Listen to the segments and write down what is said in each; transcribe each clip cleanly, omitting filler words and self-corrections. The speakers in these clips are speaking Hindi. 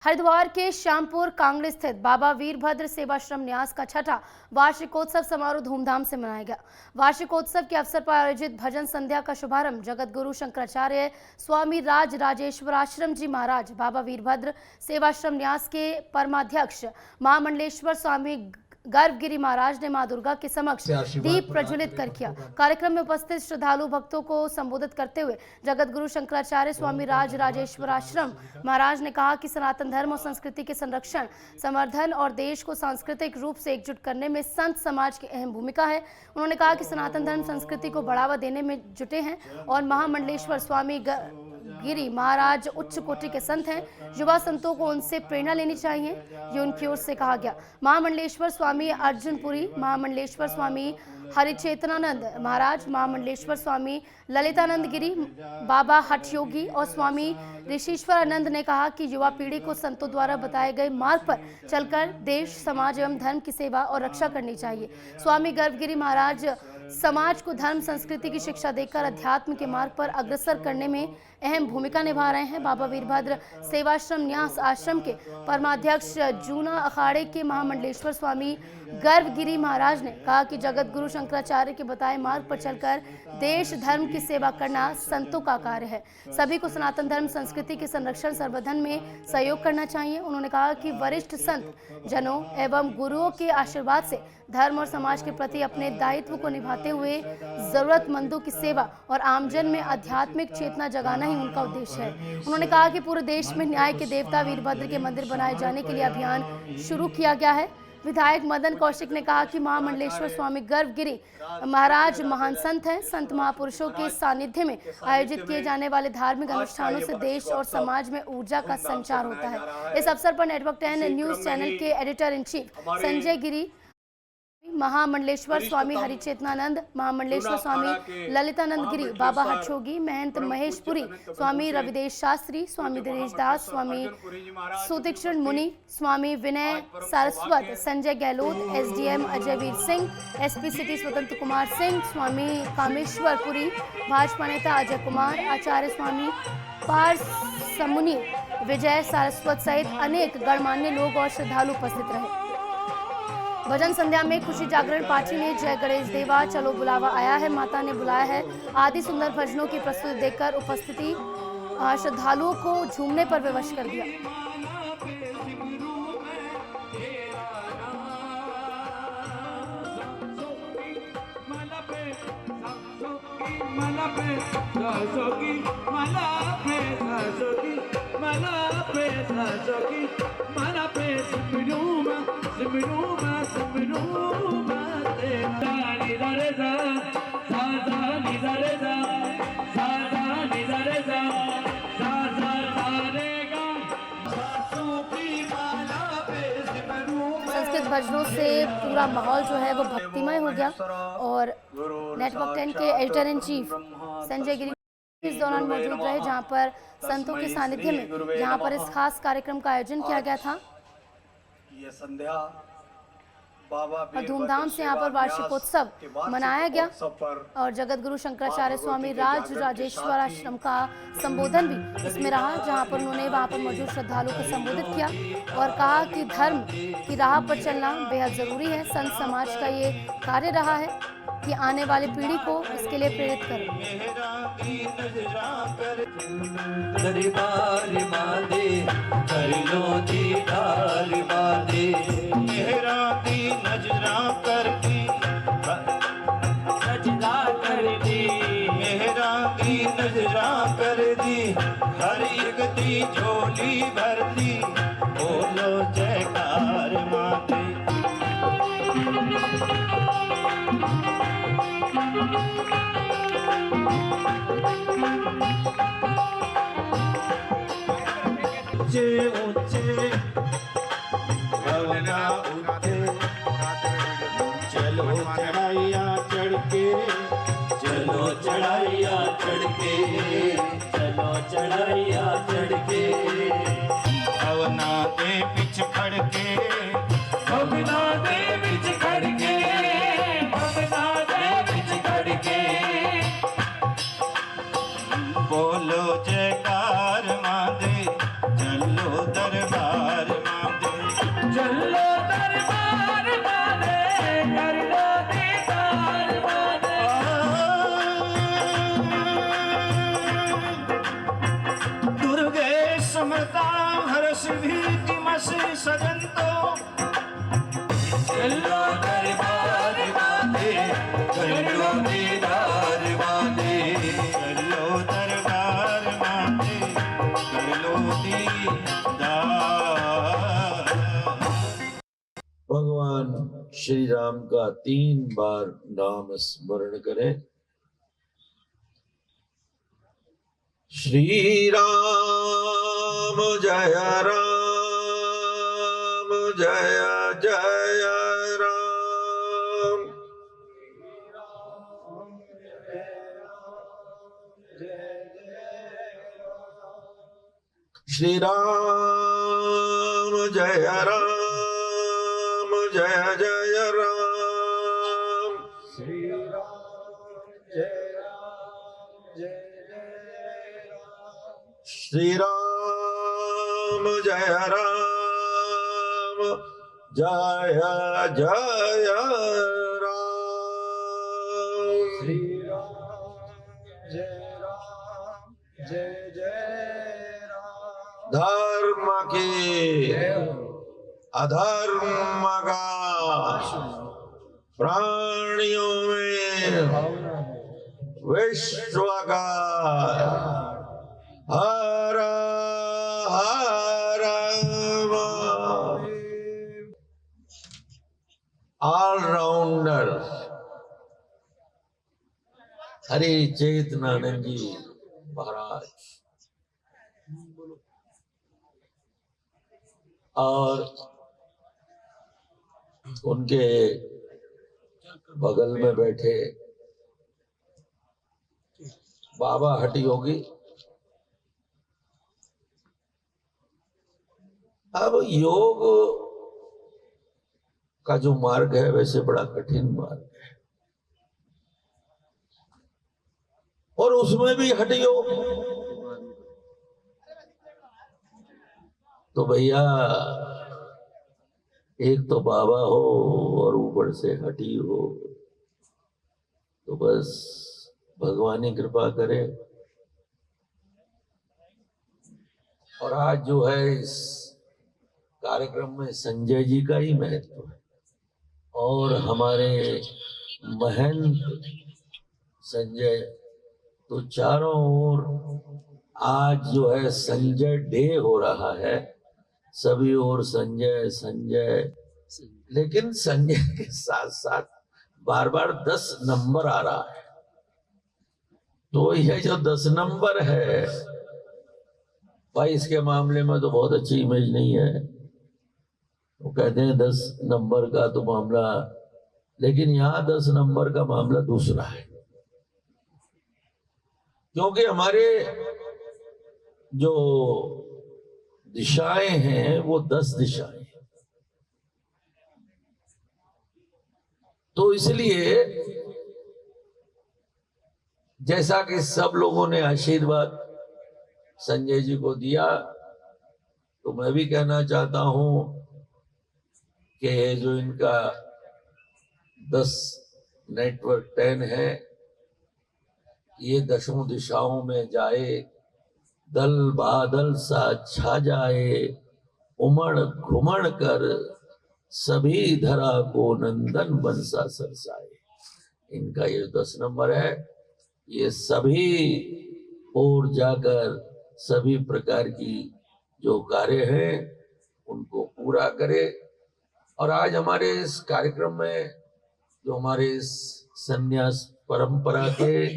हरिद्वार के श्यामपुर कांगड़ी स्थित बाबा वीरभद्र सेवाश्रम न्यास का छठा वार्षिकोत्सव समारोह धूमधाम से मनाया गया। वार्षिकोत्सव के अवसर पर आयोजित भजन संध्या का शुभारंभ जगत गुरु शंकराचार्य स्वामी राज राजेश्वराश्रम जी महाराज बाबा वीरभद्र सेवाश्रम न्यास के परमाध्यक्ष महामंडलेश्वर स्वामी गर्भगिरी महाराज ने मां दुर्गा के समक्ष दीप प्रज्वलित कर किया। कार्यक्रम में उपस्थित श्रद्धालु भक्तों को संबोधित करते हुए जगत गुरु शंकराचार्य स्वामी राज राजेश्वराश्रम महाराज ने कहा कि सनातन धर्म और संस्कृति के संरक्षण, संवर्धन और देश को सांस्कृतिक रूप से एकजुट करने में संत समाज की अहम भूमिका है। उन्होंने कहा कि सनातन धर्म संस्कृति को बढ़ावा देने में जुटे हैं और महामंडलेश्वर स्वामी गिरी महाराज उच्च कोटि के संत हैं। युवा संतों को उनसे प्रेरणा लेनी चाहिए, ये उनकी ओर से कहा गया। महामंडलेश्वर स्वामी अर्जुनपुरी, महामंडलेश्वर स्वामी हरिचेतनानंद महाराज, महामंडलेश्वर स्वामी ललितानंद गिरी, बाबा हठयोगी और स्वामी ऋषिश्वरानंद ने कहा कि युवा पीढ़ी को संतों द्वारा बताए गए मार्ग पर चलकर देश, समाज एवं धर्म की सेवा और रक्षा करनी चाहिए। स्वामी गर्भगिरी महाराज समाज को धर्म संस्कृति की शिक्षा देकर अध्यात्म के मार्ग पर अग्रसर करने में अहम भूमिका निभा रहे हैं। बाबा वीरभद्र सेवाश्रम न्यास आश्रम के परमाध्यक्ष जूना अखाड़े के महामंडलेश्वर स्वामी गर्भगिरी महाराज ने कहा कि जगत गुरु शंकराचार्य के बताए मार्ग पर चलकर देश धर्म की सेवा करना संतों का कार्य है। सभी को सनातन धर्म संस्कृति के संरक्षण संवर्धन में सहयोग करना चाहिए। उन्होंने कहा कि वरिष्ठ संत जनों एवं गुरुओं के आशीर्वाद से धर्म और समाज के प्रति अपने दायित्व को निभाते हुए जरूरतमंदों की सेवा और आमजन में आध्यात्मिक चेतना जगाना ही उनका उद्देश्य है। उन्होंने कहा कि पूरे देश में न्याय के देवता वीरभद्र के मंदिर बनाए जाने के लिए अभियान शुरू किया गया है। विधायक मदन कौशिक ने कहा कि महामंडलेश्वर स्वामी गर्भगिरी महाराज महान संत हैं। संत महापुरुषों के सानिध्य में आयोजित किए जाने वाले धार्मिक अनुष्ठानों से देश और समाज में ऊर्जा का संचार होता है। इस अवसर पर नेटवर्क 10 न्यूज चैनल के editor in chief Sanjay Giri, Mahamandaleshwar Swami Harichetnanand, Mahamandaleshwar Swami Lalitanand Giri, Baba Hathyogi, Mahant Maheshpuri, Swami Ravidesh Shastri, Swami Dinesh Das, Swami Sutikshan Muni, Swami Vinay Saraswat, Sanjay Gehlot, SDM Ajayveer Singh, SP city Swatantra Kumar Singh, स्वामी कामेश्वरपुरी, भाजपा नेता अजय कुमार, आचार्य स्वामी पारसमुनि, विजय सारस्वत सहित अनेक गणमान्य लोग और श्रद्धालु उपस्थित रहे। भजन संध्या में खुशी जागरण पार्टी ने जय गणेश देवा चलो बुलावा आया है, माता ने बुलाया है आदि सुंदर भजनों की प्रस्तुति देखकर उपस्थिति श्रद्धालुओं को झूमने पर विवश कर दिया। संस्कृत भजनों से पूरा माहौल जो है वो भक्तिमय हो गया और नेटवर्क 10 के एडिटर इन चीफ संजय गिरी इस दौरान मौजूद रहे, जहां पर संतों के सानिध्य में जहां पर इस खास कार्यक्रम का आयोजन किया गया था। ये संध्या और धूमधाम से यहाँ पर वार्षिकोत्सव मनाया गया और जगत गुरु शंकराचार्य स्वामी राज राजेश्वराश्रम का संबोधन भी इसमें रहा, जहाँ पर उन्होंने वहाँ पर मौजूद श्रद्धालुओं को संबोधित किया और कहा कि धर्म की राह पर चलना बेहद जरूरी है। संत समाज का ये कार्य रहा है कि आने वाली पीढ़ी को इसके लिए प्रेरित करें। हर एक दी झोली भर दी, बोलो जयकार माते। ऊंचे ऊंचे भवना उठे, चलो चढ़ाइया चढ़ के, चलो चढ़ाइया चढ़ के, चलो चढ़ाइया चढ़ के, भवना दे पिछ खड़ के, भवना दे पिछ खड़ के, भवना दे पिछ खड़ के, बोलो जयकार मां दे, चलो दरबार। भीतिमसि सजंतो चलो दरबार बांधे चलो दीदार बांधे चलो दरबार बांधे चलो दीदार। भगवान श्री राम का 3 बार नाम स्मरण करें। श्री राम जय राम जय जय राम। श्री राम जय राम जय जय राम। श्री राम जय राम जय श्री राम जय राम जय जय राम। श्री राम जय जय राम। धर्म की अधर्म का प्राणियों में विश्व का हर हर ऑलराउंडर हरि चेतनानंद जी महाराज और उनके बगल में बैठे बाबा हटी योगी। अब योग का जो मार्ग है वैसे बड़ा कठिन मार्ग है और उसमें भी हठ योग। तो भैया एक तो बाबा हो और ऊपर से हटी हो, तो बस भगवान ही कृपा करे। और आज जो है इस कार्यक्रम में संजय जी का ही महत्व है और हमारे महंत संजय, तो चारों ओर आज जो है संजय डे हो रहा है, सभी ओर संजय संजय। लेकिन संजय के साथ साथ बार बार 10 नंबर आ रहा है, तो यह जो 10 नंबर है भाई, इसके मामले में तो बहुत अच्छी इमेज नहीं है। वो कहते हैं 10 नंबर का तो मामला, लेकिन यहाँ 10 नंबर का मामला दूसरा है, क्योंकि हमारे जो दिशाएं हैं वो 10 दिशाएं हैं। तो इसलिए जैसा कि सब लोगों ने आशीर्वाद संजय जी को दिया, तो मैं भी कहना चाहता हूं कि जो इनका 10 नेटवर्क 10 है, ये 10 दिशाओं में जाए, दल बादल सा छा जाए, उमड़ घुमड़ कर सभी धरा को नंदन बनसा सरसाए। इनका ये 10 नंबर है, ये सभी ओर जाकर सभी प्रकार की जो कार्य हैं उनको पूरा करे। और आज हमारे इस कार्यक्रम में जो हमारे इस संन्यास परंपरा के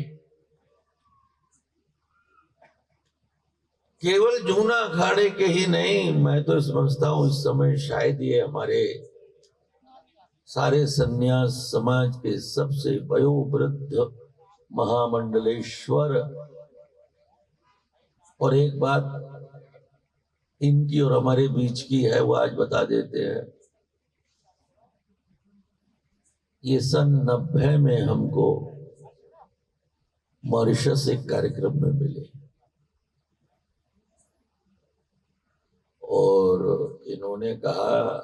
केवल जूना अखाड़े के ही नहीं, मैं तो समझता हूं इस समय शायद ये हमारे सारे संन्यास समाज के सबसे वयोवृद्ध महामंडलेश्वर। और एक बात इनकी और हमारे बीच की है, वो आज बता देते हैं। ये सन 90 में हमको मॉरिशस एक कार्यक्रम में मिले और इन्होंने कहा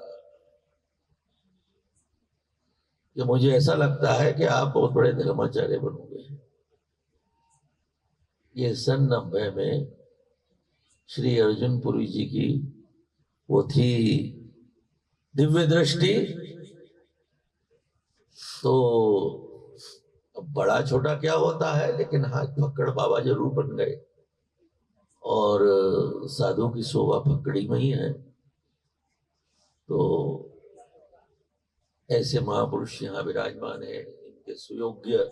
कि मुझे ऐसा लगता है कि आप बहुत बड़े धर्माचार्य बनोगे। ये सन 90 में श्री अर्जुन पुरी जी की वो थी दिव्य दृष्टि। तो अब बड़ा छोटा क्या होता है, लेकिन हाथ फक्कड़ बाबा जरूर बन गए। और साधु की शोभा फक्कड़ी में ही है। तो ऐसे महापुरुष यहाँ विराजमान है। इनके सुयोग्य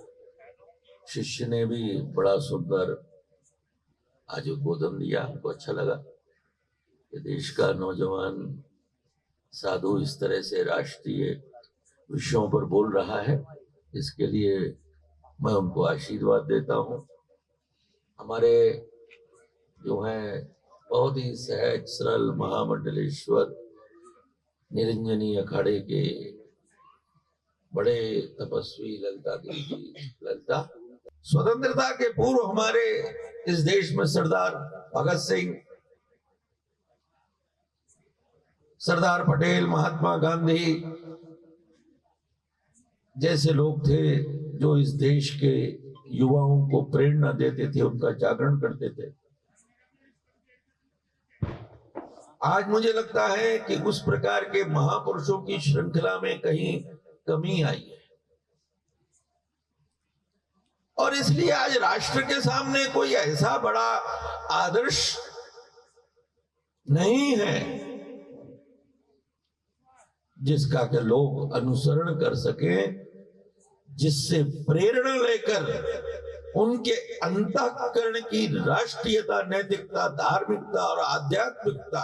शिष्य ने भी बड़ा सुंदर आज उद्बोधन दिया। हमको अच्छा लगा कि देश का नौजवान साधु इस तरह से राष्ट्रीय विषयों पर बोल रहा है। इसके लिए मैं उनको आशीर्वाद देता हूँ। हमारे जो हैं बहुत ही सहज सरल महामंडलेश्वर निरंजनी अखाड़े के बड़े तपस्वी ललिता देवी जी। ललिता, स्वतंत्रता के पूर्व हमारे इस देश में सरदार भगत सिंह, सरदार पटेल, महात्मा गांधी जैसे लोग थे जो इस देश के युवाओं को प्रेरणा देते थे, उनका जागरण करते थे। आज मुझे लगता है कि उस प्रकार के महापुरुषों की श्रृंखला में कहीं कमी आई है। और इसलिए आज राष्ट्र के सामने कोई ऐसा बड़ा आदर्श नहीं है जिसका कि लोग अनुसरण कर सकें, जिससे प्रेरणा लेकर उनके अंतःकरण की राष्ट्रीयता, नैतिकता, धार्मिकता और आध्यात्मिकता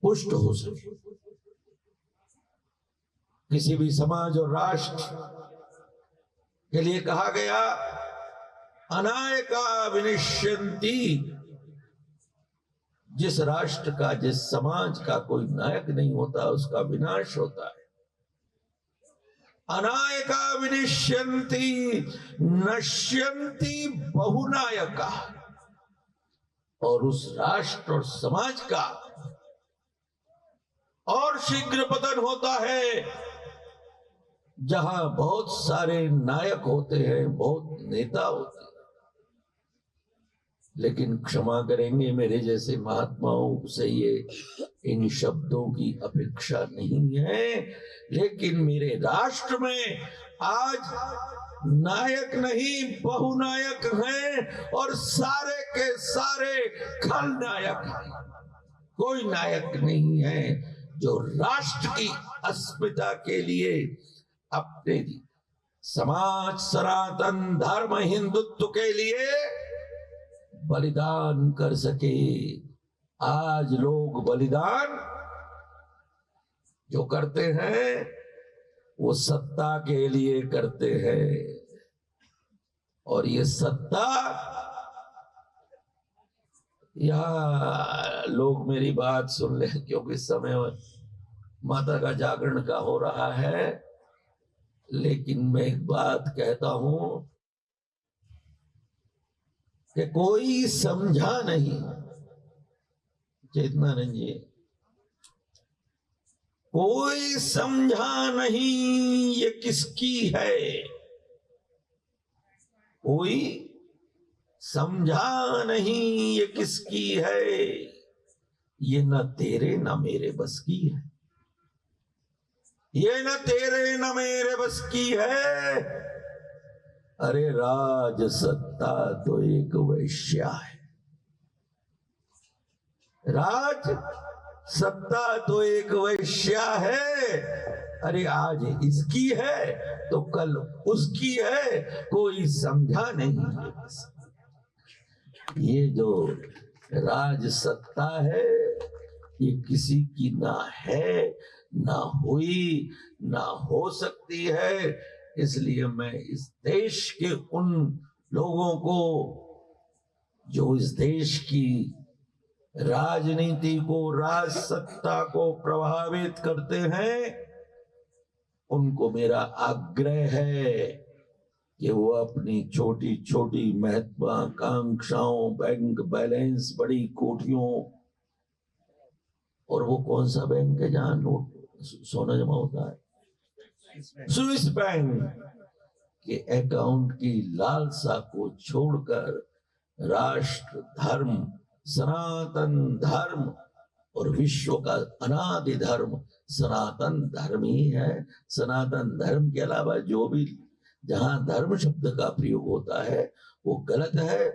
पुष्ट हो सके। किसी भी समाज और राष्ट्र के लिए कहा गया अनायका विनिश्यन्ति। जिस राष्ट्र का, जिस समाज का कोई नायक नहीं होता, उसका विनाश होता है। अनायका विनिश्यन्ति नश्यन्ति बहुनायका। और उस राष्ट्र और समाज का और शीघ्र पतन होता है जहां बहुत सारे नायक होते हैं, बहुत नेता होते हैं। लेकिन क्षमा करेंगे मेरे जैसे महात्माओं से ये इन शब्दों की अपेक्षा नहीं है। लेकिन मेरे राष्ट्र में आज नायक नहीं बहुनायक हैं और सारे के सारे खलनायक हैं। कोई नायक नहीं है जो राष्ट्र की अस्मिता के लिए अपने समाज, सनातन धर्म, हिंदुत्व के लिए बलिदान कर सके। आज लोग बलिदान जो करते हैं वो सत्ता के लिए करते हैं। और ये सत्ता, यहां लोग मेरी बात सुन ले, क्योंकि समय माता का जागरण का हो रहा है। लेकिन मैं एक बात कहता हूं कि कोई समझा नहीं, चेतनानंद जी, कोई समझा नहीं ये किसकी है। कोई समझा नहीं ये किसकी है। ये न तेरे न मेरे बस की है। ये न तेरे न मेरे बस की है। अरे राज सत्ता तो एक वैश्या है। राज सत्ता तो एक वैश्या है। अरे आज इसकी है तो कल उसकी है। कोई समझा नहीं है। ये जो राज सत्ता है ये किसी की ना है, ना हुई, ना हो सकती है। इसलिए मैं इस देश के उन लोगों को जो इस देश की राजनीति को, राज सत्ता को प्रभावित करते हैं, उनको मेरा आग्रह है कि वो अपनी छोटी छोटी महत्वाकांक्षाओं, बैंक बैलेंस, बड़ी कोठियों, और वो कौन सा बैंक है जहां नोट सोना जमा होता है, स्विस बैंक के अकाउंट की लालसा को छोड़कर राष्ट्र, धर्म, सनातन धर्म और विश्व का अनादि धर्म सनातन धर्म ही है। सनातन धर्म के अलावा जो भी जहां धर्म शब्द का प्रयोग होता है वो गलत है।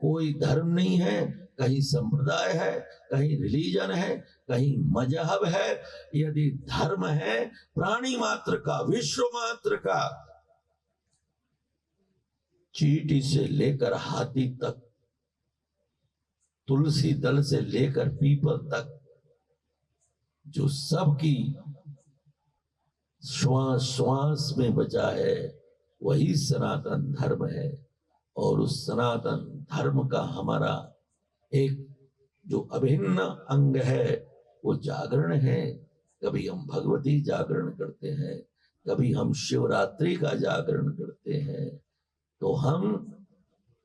कोई धर्म नहीं है, कहीं संप्रदाय है, कहीं रिलीजन है, कहीं मजहब है। यदि धर्म है प्राणी मात्र का, विश्व मात्र का, चींटी से लेकर हाथी तक, तुलसी दल से लेकर पीपल तक, जो सबकी श्वास श्वास में बचा है वही सनातन धर्म है। और उस सनातन धर्म का हमारा एक जो अभिन्न अंग है वो जागरण है। कभी हम भगवती जागरण करते हैं, कभी हम शिवरात्रि का जागरण करते हैं। तो हम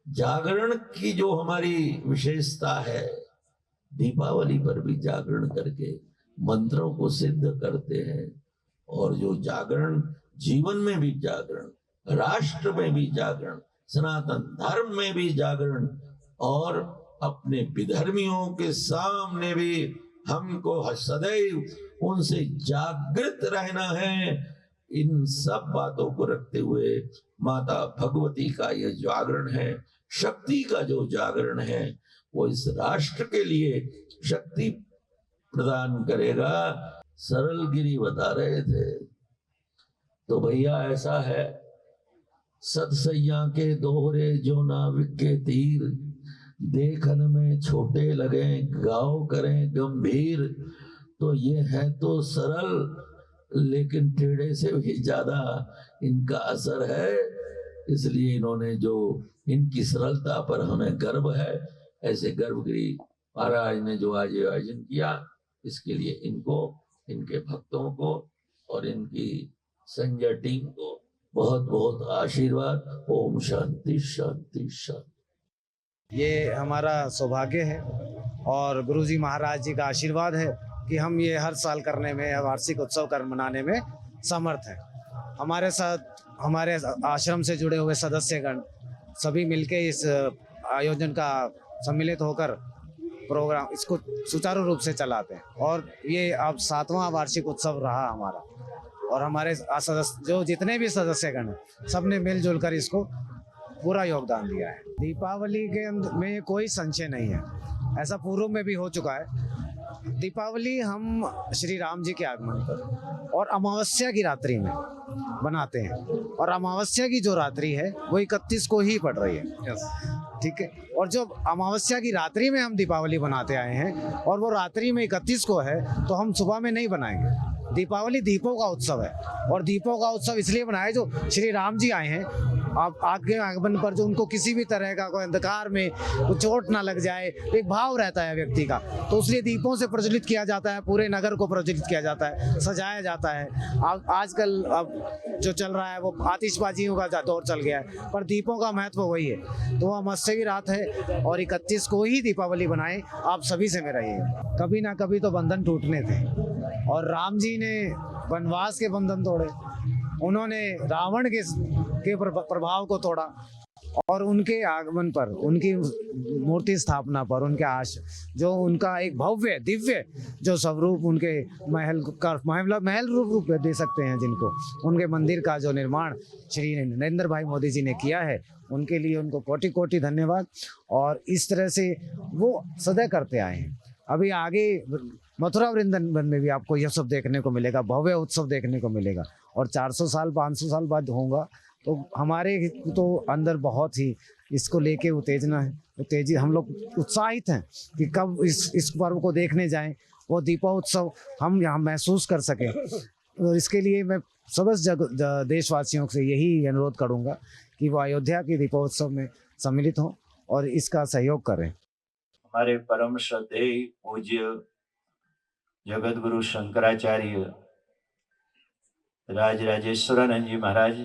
जागरण की जो हमारी विशेषता है, दीपावली पर भी जागरण करके मंत्रों को सिद्ध करते हैं। और जो जागरण, जीवन में भी जागरण, राष्ट्र में भी जागरण, सनातन धर्म में भी जागरण, और अपने विधर्मियों के सामने भी हमको सदैव उनसे जागृत रहना है। इन सब बातों को रखते हुए माता भगवती का ये जागरण है, शक्ति का जो जागरण है, वो इस राष्ट्र के लिए शक्ति प्रदान करेगा। सरल गिरी बता रहे थे, तो भैया ऐसा है, सतसैया के दोहरे जो नाविक के तीर, देखन में छोटे लगे गाँव करें गंभीर। तो ये है तो सरल, लेकिन टेढ़े से भी ज्यादा इनका असर है। इसलिए इन्होंने जो, इनकी सरलता पर हमें गर्व है। ऐसे गर्भगिरी महाराज ने जो आज आयोजन किया, इसके लिए इनको, इनके भक्तों को और इनकी संजय टीम को बहुत बहुत आशीर्वाद। ओम शांति शांति शांति। ये हमारा सौभाग्य है और गुरुजी महाराज जी का आशीर्वाद है कि हम ये हर साल करने में, वार्षिक उत्सव कर मनाने में समर्थ हैं। हमारे साथ हमारे आश्रम से जुड़े हुए सदस्यगण सभी मिलके इस आयोजन का सम्मिलित होकर प्रोग्राम इसको सुचारू रूप से चलाते हैं। और ये अब 7वां वार्षिक उत्सव रहा हमारा, और हमारे सदस्य जो जितने भी सदस्यगण हैं सबने मिलजुल कर इसको पूरा योगदान दिया है। दीपावली के में कोई संशय नहीं है, ऐसा पूर्व में भी हो चुका है। दीपावली हम श्री राम जी के आगमन पर और अमावस्या की रात्रि में बनाते हैं, और अमावस्या की जो रात्रि है वो 31 को ही पड़ रही है। ठीक है, और जो अमावस्या की रात्रि में हम दीपावली बनाते आए हैं और वो रात्रि में 31 को है, तो हम सुबह में नहीं बनाएंगे। दीपावली दीपों का उत्सव है, और दीपों का उत्सव इसलिए मनाया जो श्री राम जी आए हैं, आप आगे आगमन पर जो उनको किसी भी तरह का कोई अंधकार में कुछ चोट ना लग जाए, एक भाव रहता है व्यक्ति का, तो इसलिए दीपों से प्रज्वलित किया जाता है, पूरे नगर को प्रज्वलित किया जाता है, सजाया जाता है। आजकल अब जो चल रहा है वो आतिशबाजियों का दौर चल गया है, पर दीपों का महत्व वही है। तो वह अमावस्या की रात है और 31 को ही दीपावली बनाएं। आप सभी से मेरा ये, कभी ना कभी तो बंधन टूटने थे, और राम जी ने वनवास के बंधन तोड़े, उन्होंने रावण के प्रभाव को तोड़ा, और उनके आगमन पर, उनकी मूर्ति स्थापना पर, उनके जो उनका एक भव्य दिव्य जो स्वरूप, उनके महल रूप दे सकते हैं जिनको, उनके मंदिर का जो निर्माण श्री नरेंद्र भाई मोदी जी ने किया है, उनके लिए उनको कोटि कोटि धन्यवाद। और इस तरह से वो सदैव करते आए हैं। अभी आगे मथुरा वृंदावन में भी आपको यह सब देखने को मिलेगा, भव्य उत्सव देखने को मिलेगा, और 400 साल 500 साल बाद होगा। तो हमारे तो अंदर बहुत ही इसको लेके उत्तेजना है, तेजी, हम लोग उत्साहित हैं कि कब इस पर्व को देखने जाएं, वो दीपोत्सव हम यहाँ महसूस कर सकें। तो इसके लिए मैं समस्त देशवासियों से यही अनुरोध करूँगा कि वो अयोध्या के दीपोत्सव में सम्मिलित हों और इसका सहयोग करें। हमारे परम श्रद्धेय पूज्य जगत गुरु शंकराचार्य राजराजेश्वरानंद जी महाराज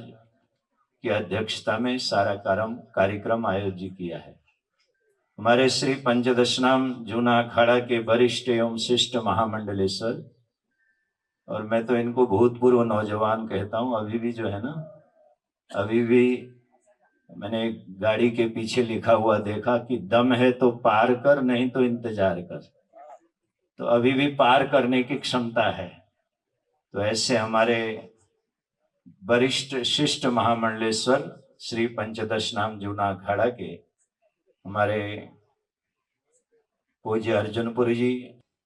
की अध्यक्षता में सारा कार्यक्रम आयोजित किया है। हमारे श्री पंचदशनाम जूना अखाड़ा के वरिष्ठ एवं शिष्ट महामंडलेश्वर, और मैं तो इनको भूतपूर्व नौजवान कहता हूँ, अभी भी जो है ना, अभी भी मैंने गाड़ी के पीछे लिखा हुआ देखा कि दम है तो पार कर, नहीं तो इंतजार कर। तो अभी भी पार करने की क्षमता है। तो ऐसे हमारे वरिष्ठ शिष्ट महामंडलेश्वर श्री पंचदश नाम जूना अखाड़ा के हमारे पूज्य अर्जुनपुर जी,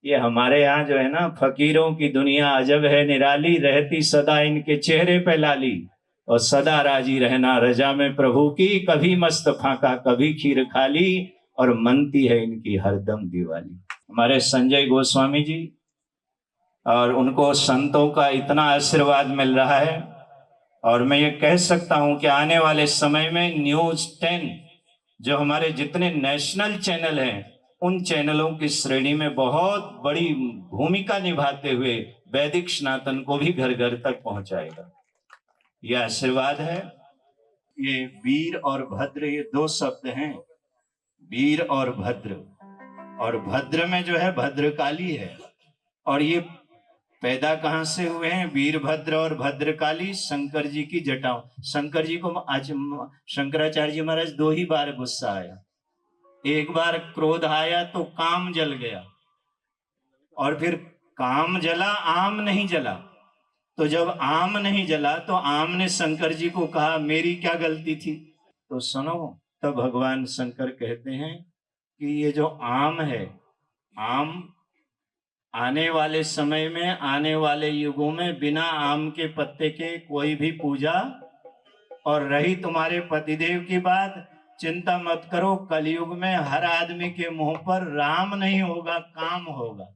ये हमारे यहाँ जो है ना, फकीरों की दुनिया अजब है निराली, रहती सदा इनके चेहरे पे लाली, और सदा राजी रहना रजा में प्रभु की, कभी मस्त फाका कभी खीर खाली, और मनती है इनकी हरदम दिवाली। हमारे संजय गोस्वामी जी, और उनको संतों का इतना आशीर्वाद मिल रहा है, और मैं ये कह सकता हूं कि आने वाले समय में न्यूज 10 जो हमारे जितने नेशनल चैनल हैं, उन चैनलों की श्रेणी में बहुत बड़ी भूमिका निभाते हुए वैदिक सनातन को भी घर घर तक पहुंचाएगा। यह आशीर्वाद है। ये वीर और भद्र, ये दो शब्द हैं, वीर और भद्र, और भद्र में जो है भद्रकाली है। और ये पैदा कहां से हुए हैं, वीरभद्र और भद्रकाली? शंकर जी की जटाओं। शंकर जी को आज शंकराचार्य जी महाराज 2 ही बार गुस्सा आया। एक बार क्रोध आया तो काम जल गया, और फिर काम जला आम नहीं जला। तो जब आम नहीं जला तो आम ने शंकर जी को कहा मेरी क्या गलती थी? तो सुनो, तब भगवान शंकर कहते हैं कि ये जो आम है, आम आने वाले समय में, आने वाले युगों में बिना आम के पत्ते के कोई भी पूजा। और रही तुम्हारे पतिदेव की बात, चिंता मत करो, कलयुग में हर आदमी के मुंह पर राम नहीं होगा, काम होगा।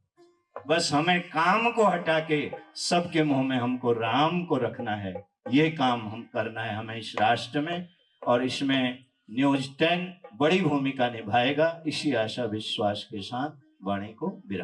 बस हमें काम को हटा के सबके मुंह में हमको राम को रखना है। ये काम हम करना है हमें इस राष्ट्र में, और इसमें न्यूज 10 बड़ी भूमिका निभाएगा। इसी आशा विश्वास के साथ वाणी को विराम।